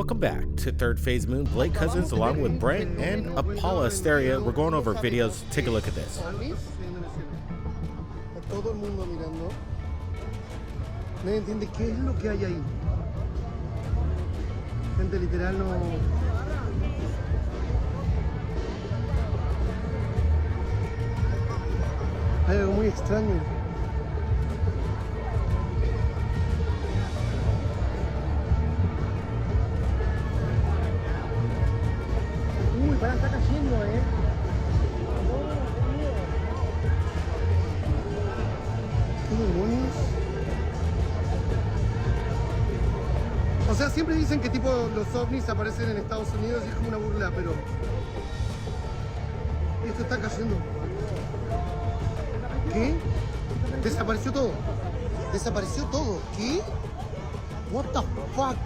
Welcome back to Third Phase Moon. Blake Cousins along with Brent and Apollo Asteria. We're going over videos. Take a look at this. Todo el mundo mirando. Nadie entiende qué es lo que hay ahí. Gente literal no. Hay algo muy extraño. Uy, para, está cayendo, ¿Qué demonios? O sea, siempre dicen que tipo los ovnis aparecen en Estados Unidos y es como una burla, pero esto está cayendo. ¿Qué? Desapareció todo. Desapareció todo. ¿Qué? What the fuck?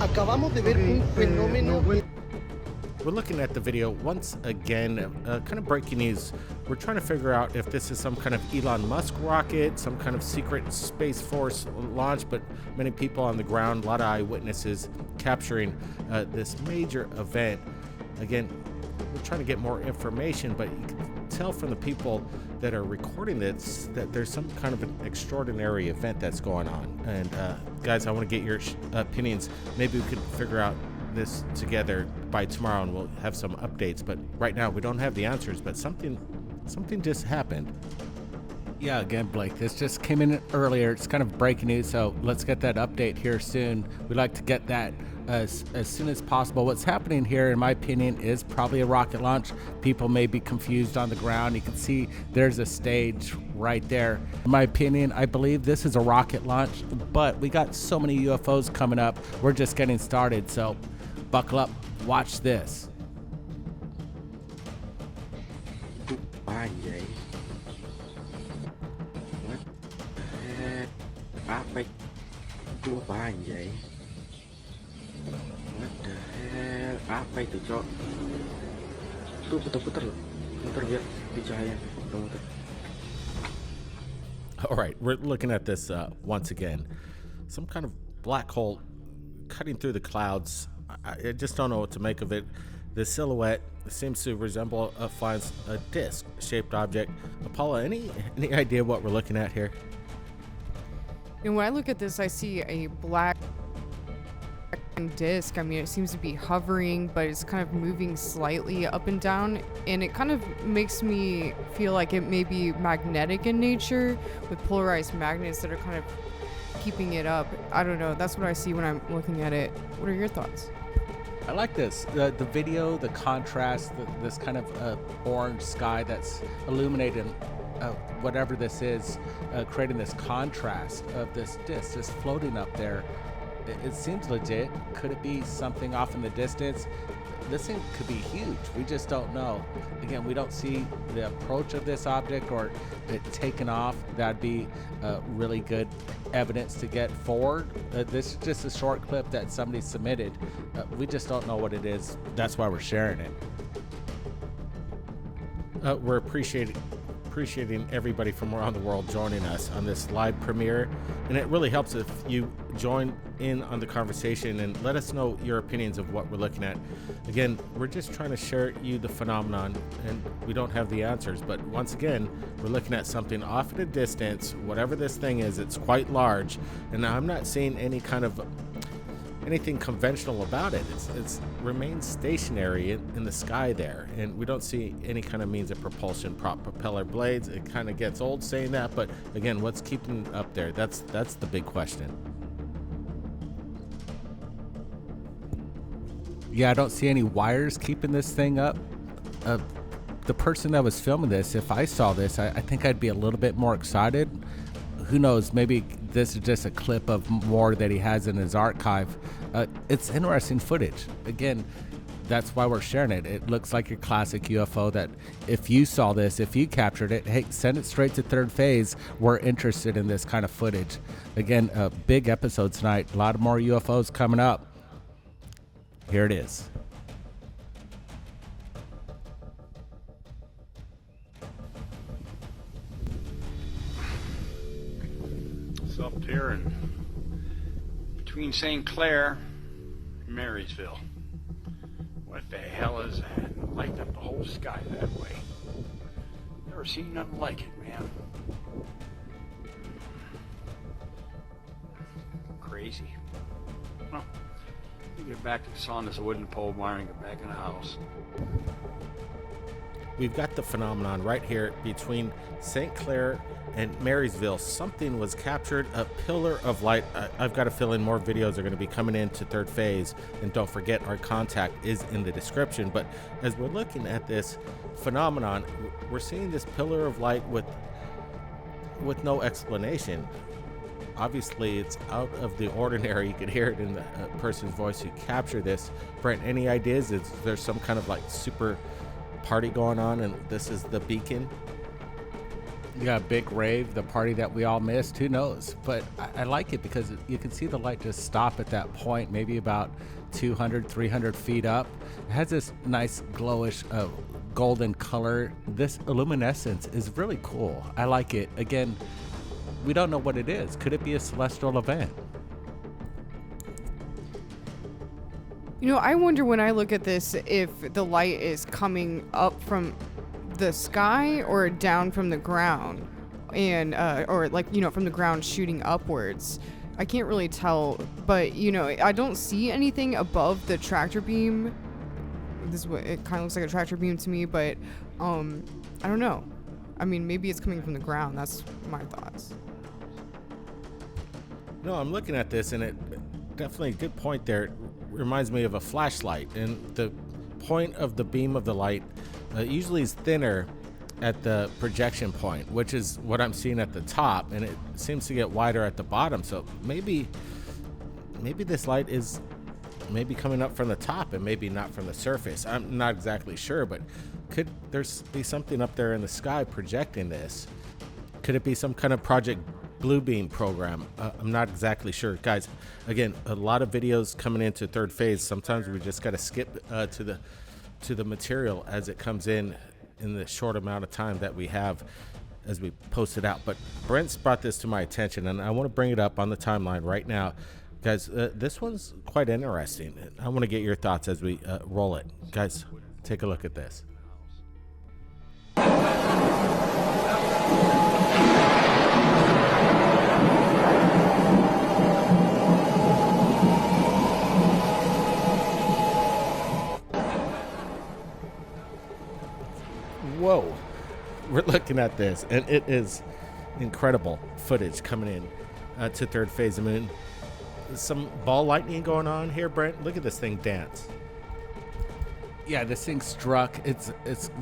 Acabamos de ver un fenómeno. We're looking at the video once again, kind of breaking news. We're trying to figure out if this is some kind of Elon Musk rocket, some kind of secret Space Force launch, but many people on the ground, a lot of eyewitnesses capturing this major event. Again, we're trying to get more information, but you can tell from the people that are recording this that there's some kind of an extraordinary event that's going on. And guys, I want to get your opinions. Maybe we could figure out this together by tomorrow and we'll have some updates, but right now we don't have the answers, but something just happened. Yeah, again, Blake, this just came in earlier. It's kind of breaking news, so let's get that update here soon. We'd like to get that as soon as possible. What's happening here, in my opinion, is probably a rocket launch. People may be confused on the ground. You can see there's a stage right there. In my opinion, I believe this is a rocket launch, but we got so many UFOs coming up. We're just getting started, so buckle up, watch this. What the hell? Apa itu, Cok? Tuh putar-putar loh. Putar biar dicahaya. Putar-putar. All right, we're looking at this once again. Some kind of black hole cutting through the clouds. I just don't know what to make of it. The silhouette seems to resemble a disc-shaped object. Apollo, any idea what we're looking at here? And when I look at this, I see a black disc. I mean, it seems to be hovering, but it's kind of moving slightly up and down, and it kind of makes me feel like it may be magnetic in nature, with polarized magnets that are kind of keeping it up. I don't know. That's what I see when I'm looking at it. What are your thoughts? I like this. The video, the contrast, this kind of orange sky that's illuminating whatever this is, creating this contrast of this disc just floating up there. It seems legit. Could it be something off in the distance? This thing could be huge. We just don't know. Again, we don't see the approach of this object or it taking off. That'd be really good evidence to get forward. This is just a short clip that somebody submitted. We just don't know what it is. That's why we're sharing it. We're appreciating everybody from around the world joining us on this live premiere, and it really helps if you join in on the conversation and let us know your opinions of what we're looking at. Again, we're just trying to share you the phenomenon, and we don't have the answers, but once again, we're looking at something off at a distance. Whatever this thing is, it's quite large, and I'm not seeing any kind of anything conventional about it. It's remains stationary in the sky there, and we don't see any kind of means of propulsion, propeller blades. It kind of gets old saying that, but again, what's keeping it up there? That's the big question. Yeah, I don't see any wires keeping this thing up. The person that was filming this, if I saw this, I think I'd be a little bit more excited. Who knows, maybe this is just a clip of more that he has in his archive. It's interesting footage. Again, that's why we're sharing it. It looks like your classic UFO that if you saw this, if you captured it, hey, send it straight to Third Phase. We're interested in this kind of footage. Again, a big episode tonight. A lot of more UFOs coming up. Here it is. It's up there and between St. Clair and Marysville. What the hell is that? Light up the whole sky that way. Never seen nothing like it, man. Crazy. Well, we get back to sawing this wooden pole barn and get back in the house. We've got the phenomenon right here between St. Clair and Marysville. Something was captured, a pillar of light. I've got a feeling more videos are going to be coming into Third Phase. And don't forget, our contact is in the description. But as we're looking at this phenomenon, we're seeing this pillar of light with no explanation. Obviously, it's out of the ordinary. You could hear it in the person's voice who captured this. Brent, any ideas? Is there some kind of like super party going on and this is the beacon? Yeah, big rave, the party that we all missed, who knows? But I like it because you can see the light just stop at that point, maybe about 200, 300 feet up. It has this nice glowish golden color. This luminescence is really cool. I like it. Again, we don't know what it is. Could it be a celestial event? You know, I wonder when I look at this if the light is coming up from the sky or down from the ground, and or like, you know, from the ground shooting upwards. I can't really tell, but you know, I don't see anything above the tractor beam. This is what it kind of looks like, a tractor beam to me, but I don't know. I mean, maybe it's coming from the ground. That's my thoughts. No, I'm looking at this and it definitely a good point there. It reminds me of a flashlight, and the point of the beam of the light usually is thinner at the projection point, which is what I'm seeing at the top, and it seems to get wider at the bottom. So maybe this light is maybe coming up from the top and maybe not from the surface. I'm not exactly sure, but could there be something up there in the sky projecting this? Could it be some kind of Project Bluebeam program? I'm not exactly sure. Guys, again, a lot of videos coming into Third Phase. Sometimes we just got to skip to the material as it comes in the short amount of time that we have as we post it out. But Brent's brought this to my attention, and I want to bring it up on the timeline right now. Guys, this one's quite interesting. I want to get your thoughts as we roll it. Guys, take a look at this. Whoa, we're looking at this, and it is incredible footage coming in to Third Phase of Moon. Some ball lightning going on here, Brent. Look at this thing dance. Yeah, this thing struck. It's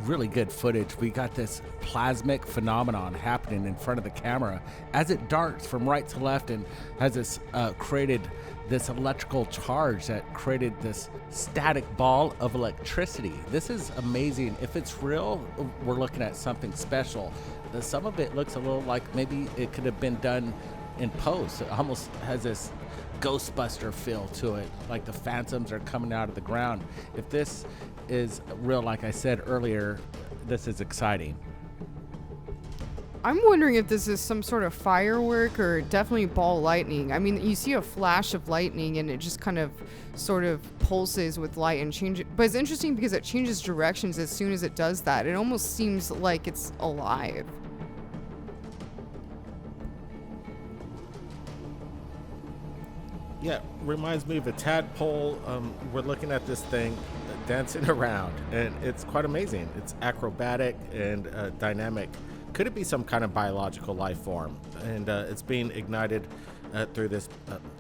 really good footage. We got this plasmic phenomenon happening in front of the camera as it darts from right to left and has this created this electrical charge that created this static ball of electricity. This is amazing. If it's real, we're looking at something special. Some of it looks a little like maybe it could have been done in post. It almost has this Ghostbuster feel to it, like the phantoms are coming out of the ground. If this is real, like I said earlier, this is exciting. I'm wondering if this is some sort of firework or definitely ball lightning. I mean, you see a flash of lightning and it just kind of sort of pulses with light and changes. But it's interesting because it changes directions as soon as it does that. It almost seems like it's alive. Yeah, reminds me of a tadpole. We're looking at this thing dancing around, and it's quite amazing. It's acrobatic and dynamic. Could it be some kind of biological life form? And it's being ignited through this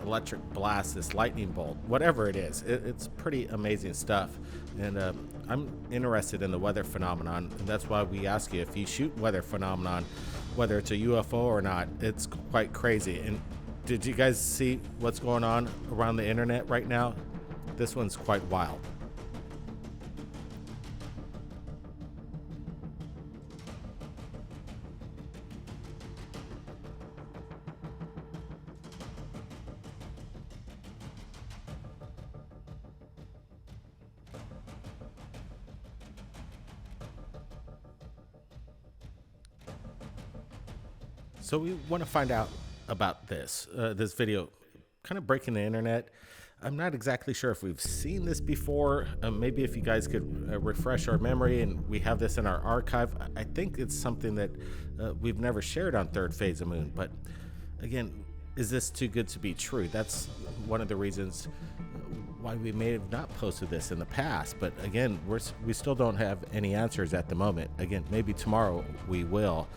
electric blast, this lightning bolt, whatever it is. It's pretty amazing stuff. And I'm interested in the weather phenomenon, and that's why we ask you, if you shoot weather phenomenon, whether it's a UFO or not, it's quite crazy. And did you guys see what's going on around the internet right now? This one's quite wild. So we want to find out about this video kind of breaking the internet. I'm not exactly sure if we've seen this before. Maybe if you guys could refresh our memory and we have this in our archive. I think it's something that we've never shared on Third Phase of Moon. But again, is this too good to be true? That's one of the reasons why we may have not posted this in the past. But again, we still don't have any answers at the moment. Again, maybe tomorrow we will.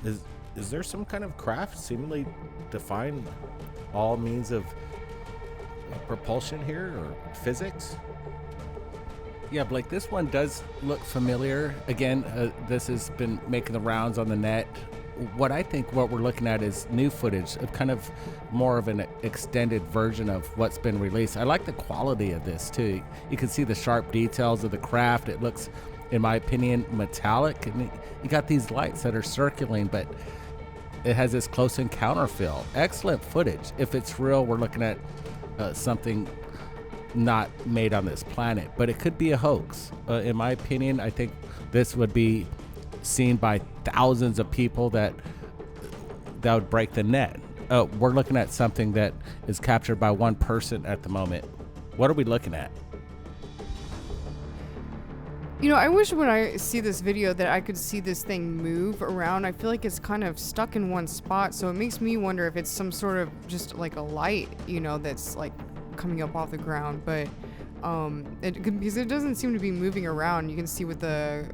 Is there some kind of craft seemingly define all means of propulsion here or physics? Yeah, Blake, this one does look familiar. Again, this has been making the rounds on the net. What we're looking at is new footage of kind of more of an extended version of what's been released. I like the quality of this too. You can see the sharp details of the craft. It looks, in my opinion, metallic, and you got these lights that are circling, but it has this close encounter feel. Excellent footage. If it's real, we're looking at something not made on this planet, but it could be a hoax. In my opinion, I think this would be seen by thousands of people that would break the net. We're looking at something that is captured by one person at the moment. What are we looking at? You know, I wish when I see this video that I could see this thing move around. I feel like it's kind of stuck in one spot, so it makes me wonder if it's some sort of just like a light, you know, that's like coming up off the ground. But because it doesn't seem to be moving around. You can see with the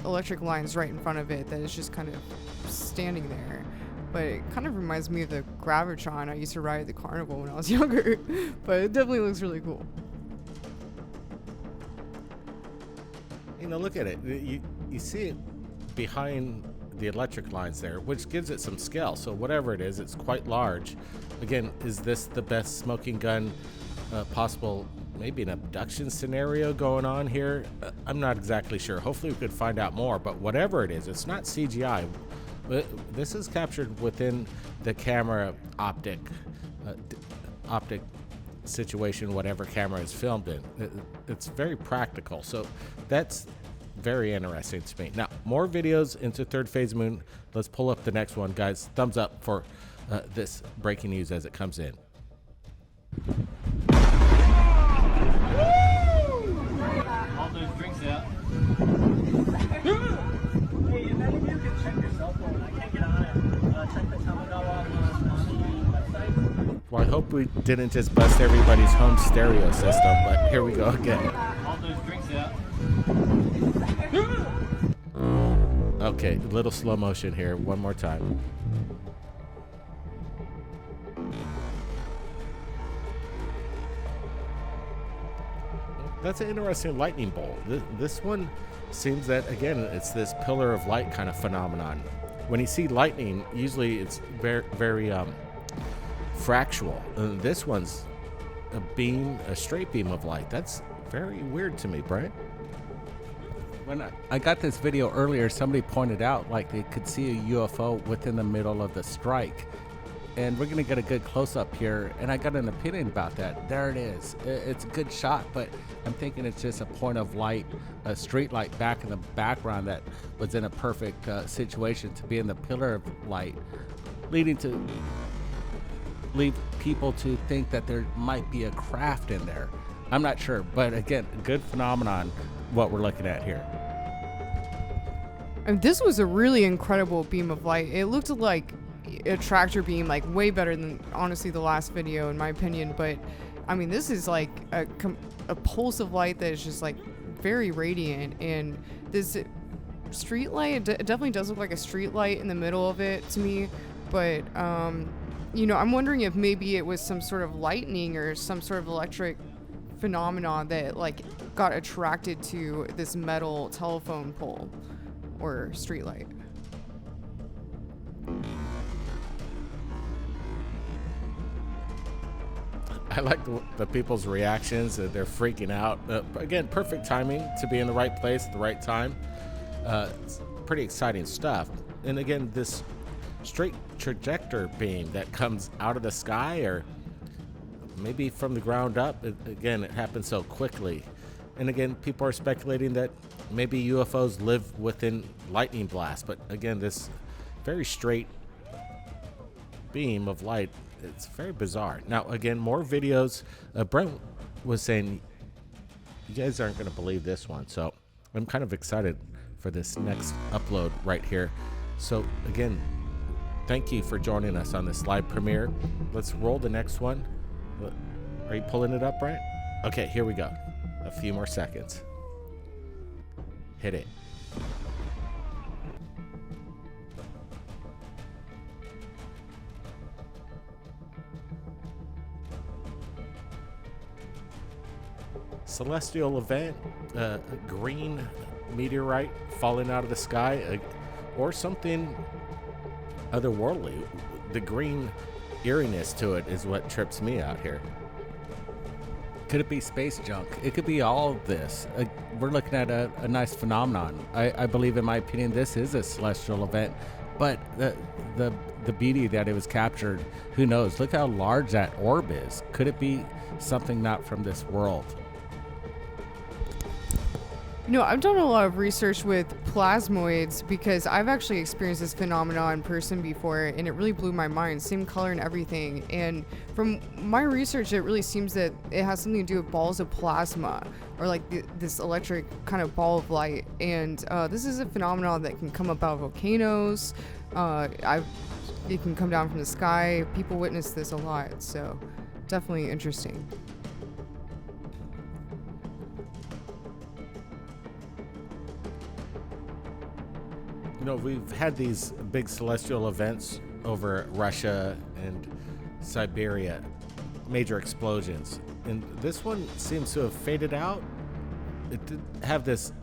electric lines right in front of it that it's just kind of standing there. But it kind of reminds me of the Gravitron I used to ride at the carnival when I was younger. But it definitely looks really cool. You know, look at it. You see it behind the electric lines there, which gives it some scale. So whatever it is, it's quite large. Again, is this the best smoking gun possible? Maybe an abduction scenario going on here? I'm not exactly sure. Hopefully we could find out more. But whatever it is, it's not CGI. This is captured within the camera optic situation, whatever camera is filmed in. It's very practical, so that's very interesting to me. Now, more videos into Third Phase Moon. Let's pull up the next one, guys. Thumbs up for this breaking news as it comes in. All those drinks out. Hey, imagine you can check your cell phone. I can't get on it. Check the Tamagawa website. Well, I hope we didn't just bust everybody's home stereo system, but here we go again. All those drinks out. Okay, a little slow motion here. One more time. That's an interesting lightning bolt. This one seems that, again, it's this pillar of light kind of phenomenon. When you see lightning, usually it's very fractal. This one's a straight beam of light. That's very weird to me, Brian. When I got this video earlier, somebody pointed out like they could see a UFO within the middle of the strike. And we're going to get a good close-up here, and I got an opinion about that. There it is. It's a good shot, but I'm thinking it's just a point of light, a street light back in the background that was in a perfect situation to be in the pillar of light, lead people to think that there might be a craft in there. I'm not sure, but again, good phenomenon what we're looking at here. And this was a really incredible beam of light. It looked like a tractor beam, like way better than honestly the last video in my opinion. But I mean, this is like a pulse of light that is just like very radiant, and this street light, it definitely does look like a street light in the middle of it to me. But you know, I'm wondering if maybe it was some sort of lightning or some sort of electric phenomenon that like got attracted to this metal telephone pole or street light. I like the people's reactions. They're freaking out. Again, perfect timing to be in the right place at the right time. It's pretty exciting stuff. And again, this straight trajector beam that comes out of the sky or maybe from the ground up. Again, it happens so quickly. And again, people are speculating that maybe UFOs live within lightning blasts. But again, this very straight beam of light It's very bizarre. Now, again, more videos. Brent was saying you guys aren't going to believe this one, so I'm kind of excited for this next upload right here. So again, thank you for joining us on this live premiere. Let's roll the next one. Are you pulling it up, Brent? Okay, here we go. A few more seconds. Hit it. Celestial event, a green meteorite falling out of the sky, or something otherworldly. The green eeriness to it is what trips me out here. Could it be space junk? It could be all of this. We're looking at a nice phenomenon. I believe, in my opinion, this is a celestial event, but the beauty that it was captured, who knows? Look how large that orb is. Could it be something not from this world? I've done a lot of research with plasmoids because I've actually experienced this phenomenon in person before, and it really blew my mind. Same color and everything. And from my research, it really seems that it has something to do with balls of plasma, or like this electric kind of ball of light. And this is a phenomenon that can come about volcanoes. It can come down from the sky. People witness this a lot, so definitely interesting. We've had these big celestial events over Russia and Siberia, major explosions, and this one seems to have faded out. It did have this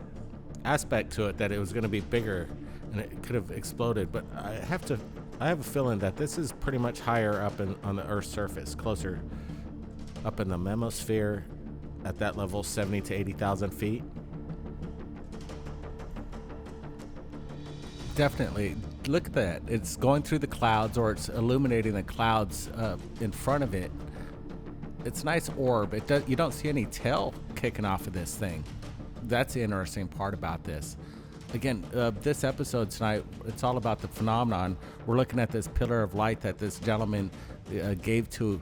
aspect to it that it was going to be bigger and it could have exploded, but I have a feeling that this is pretty much higher up on the Earth's surface, closer up in the memosphere, at that level, 70 to 80,000 feet. Definitely. Look at that. It's going through the clouds, or it's illuminating the clouds in front of it. It's a nice orb. You don't see any tail kicking off of this thing. That's the interesting part about this. Again, this episode tonight, it's all about the phenomenon. We're looking at this pillar of light that this gentleman gave to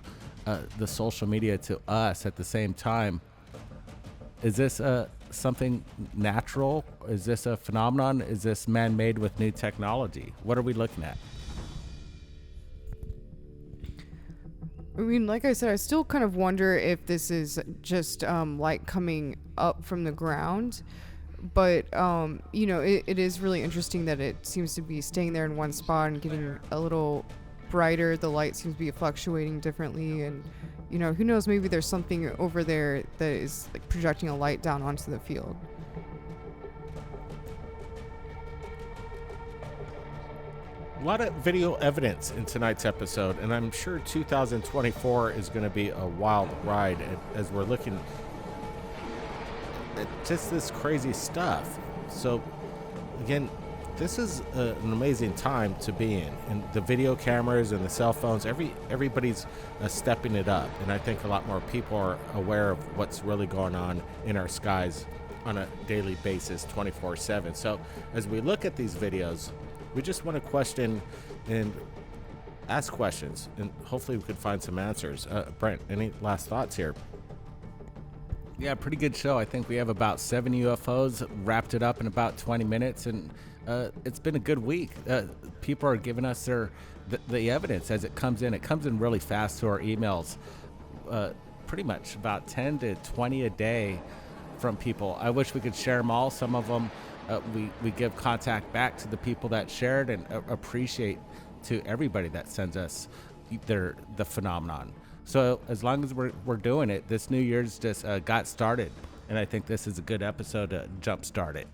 the social media to us at the same time. Is this something natural? Is this a phenomenon? Is this man-made with new technology? What are we looking at? I mean, like I said, I still kind of wonder if this is just light coming up from the ground. But, it is really interesting that it seems to be staying there in one spot and getting a little brighter. The light seems to be fluctuating differently, and who knows, maybe there's something over there that is like projecting a light down onto the field. A lot of video evidence in tonight's episode, and I'm sure 2024 is going to be a wild ride as we're looking at just this crazy stuff. So again, this is an amazing time to be in, and the video cameras and the cell phones, everybody's stepping it up, and I think a lot more people are aware of what's really going on in our skies on a daily basis, 24/7. So as we look at these videos, we just want to question and ask questions, and hopefully we could find some answers. Brent, any last thoughts here? Yeah, pretty good show. I think we have about 7 UFOs, wrapped it up in about 20 minutes, and it's been a good week. People are giving us the evidence as it comes in. It comes in really fast to our emails, pretty much about 10 to 20 a day from people. I wish we could share them all. Some of them we give contact back to the people that shared, and appreciate to everybody that sends us the phenomenon. So as long as we're doing it, this New Year's just got started, and I think this is a good episode to jumpstart it.